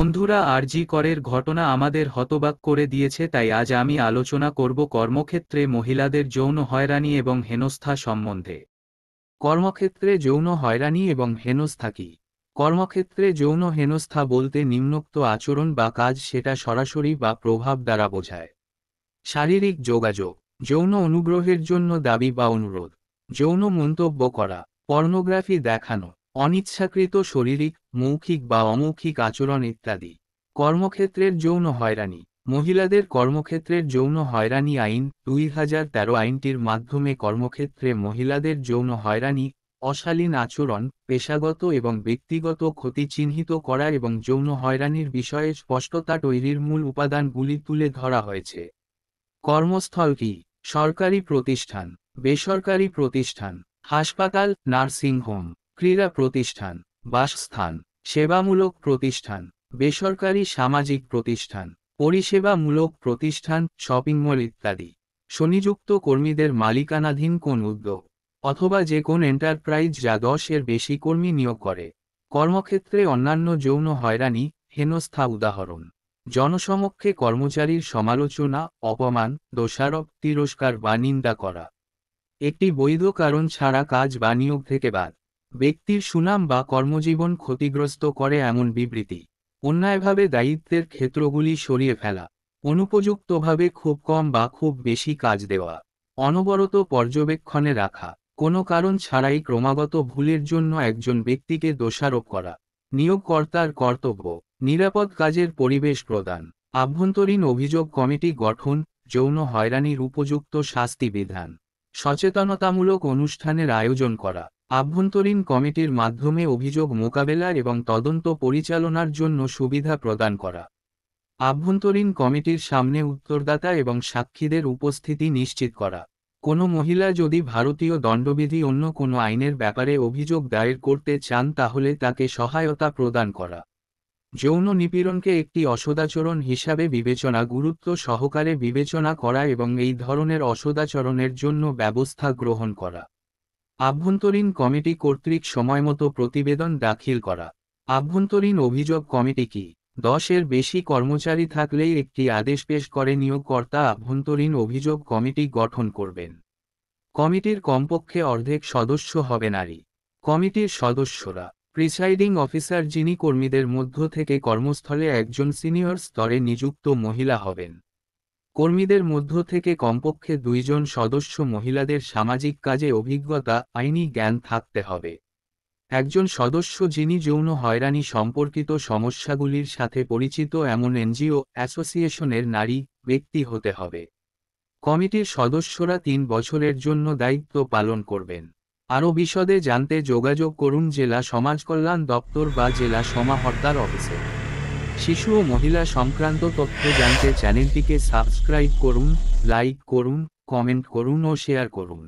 বন্ধুরা, আরজি করের ঘটনা আমাদের হতবাক করে দিয়েছে, তাই আজ আমি আলোচনা করব কর্মক্ষেত্রে মহিলাদের যৌন হয়রানি এবং হেনস্থা সম্বন্ধে। কর্মক্ষেত্রে যৌন হয়রানি এবং হেনস্থা কি? কর্মক্ষেত্রে যৌন হেনস্থা বলতে নিম্নোক্ত আচরণ বা কাজ, সেটা সরাসরি বা প্রভাব দ্বারা বোঝায়। শারীরিক যোগাযোগ, যৌন অনুগ্রহের জন্য দাবি বা অনুরোধ, যৌন মন্তব্য করা, পর্নোগ্রাফি দেখানো, অনিচ্ছাকৃত শারীরিক, মৌখিক বা অমৌখিক আচরণ ইত্যাদি। কর্মক্ষেত্রের যৌন হয়রানি। মহিলাদের কর্মক্ষেত্রের যৌন হয়রানি আইন 2013 আইনটির মাধ্যমে কর্মক্ষেত্রে মহিলাদের যৌন হয়রানি, অশালীন আচরণ, পেশাগত এবং ব্যক্তিগত ক্ষতি চিহ্নিত করা এবং যৌন হয়রানির বিষয়ে স্পষ্টতা তৈরির মূল উপাদানগুলি তুলে ধরা হয়েছে। কর্মস্থল কি? সরকারি প্রতিষ্ঠান, বেসরকারি প্রতিষ্ঠান, হাসপাতাল, নার্সিংহোম, ক্রীড়া প্রতিষ্ঠান, বাসস্থান, সেবামূলক প্রতিষ্ঠান, বেসরকারি সামাজিক প্রতিষ্ঠান, পরিষেবামূলক প্রতিষ্ঠান, শপিং মল ইত্যাদি। স্বনিযুক্ত কর্মীদের মালিকানাধীন কোন উদ্যোগ অথবা যে কোন এন্টারপ্রাইজ যা 10-এর বেশি কর্মী নিয়োগ করে। কর্মক্ষেত্রে অন্যান্য যৌন হয়রানি, হেনস্থা উদাহরণ: জনসমক্ষে কর্মচারীর সমালোচনা, অপমান, দোষারোপ, তিরস্কার বা নিন্দা করা। একটি বৈধ কারণ ছাড়া কাজ বা নিয়োগ থেকে বাদ। ব্যক্তির সুনাম বা কর্মজীবন ক্ষতিগ্রস্ত করে এমন বিবৃতি। অন্যায়ভাবে দায়িত্বের ক্ষেত্রগুলি সরিয়ে ফেলা। অনুপযুক্তভাবে খুব কম বা খুব বেশি কাজ দেওয়া। অনবরত পর্যবেক্ষণে রাখা। কোনো কারণ ছাড়াই ক্রমাগত ভুলের জন্য একজন ব্যক্তিকে দোষারোপ করা। নিয়োগকর্তার কর্তব্য: নিরাপদ কাজের পরিবেশ প্রদান, আভ্যন্তরীণ অভিযোগ কমিটি গঠন, যৌন হয়রানির উপযুক্ত শাস্তি বিধান, সচেতনতামূলক অনুষ্ঠানের আয়োজন করা, আভ্যন্তরীণ কমিটির মাধ্যমে অভিযোগ মোকাবেলা এবং তদন্ত পরিচালনার জন্য সুবিধা প্রদান করা, আভ্যন্তরীণ কমিটির সামনে উত্তরদাতা এবং সাক্ষীদের উপস্থিতি নিশ্চিত করা। কোনো মহিলা যদি ভারতীয় দণ্ডবিধি অন্য কোনো আইনের ব্যাপারে অভিযোগ দায়ের করতে চান তাহলে তাকে সহায়তা প্রদান করা। যৌন নিপীড়নকে একটি অসদাচরণ হিসাবে গুরুত্ব সহকারে বিবেচনা করা এবং এই ধরনের অসদাচরণের জন্য ব্যবস্থা গ্রহণ করা। আভ্যন্তরীণ কমিটি কর্তৃক সময়মতো প্রতিবেদন দাখিল করা। আভ্যন্তরীণ অভিযোগ কমিটি কি? 10-এর বেশি কর্মচারী থাকলেই একটি আদেশ পেশ করে নিয়োগকর্তা আভ্যন্তরীণ অভিযোগ কমিটি গঠন করবেন। কমিটির কমপক্ষে অর্ধেক সদস্য হবে নারী। কমিটির সদস্যরা: প্রিসাইডিং অফিসার, যিনি কর্মীদের মধ্য থেকে কর্মস্থলে একজন সিনিয়র স্তরে নিযুক্ত মহিলা হবেন। কর্মীদের মধ্য থেকে কমপক্ষে 2 জন সদস্য মহিলাদের সামাজিক কাজে অভিজ্ঞতা, আইনি জ্ঞান থাকতে হবে। একজন সদস্য যিনি যৌন হয়রানি সম্পর্কিত সমস্যাগুলির সাথে পরিচিত এমন এনজিও, অ্যাসোসিয়েশনের নারী ব্যক্তি হতে হবে। কমিটির সদস্যরা 3 বছরের জন্য দায়িত্ব পালন করবেন। আরও বিশদে জানতে যোগাযোগ করুন জেলা সমাজকল্যাণ দপ্তর বা জেলা সমাহর্তার অফিসে। শিশু ও মহিলা সংক্রান্ত তথ্য জানতে চ্যানেলটিকে সাবস্ক্রাইব করুন, লাইক করুন, কমেন্ট করুন ও শেয়ার করুন।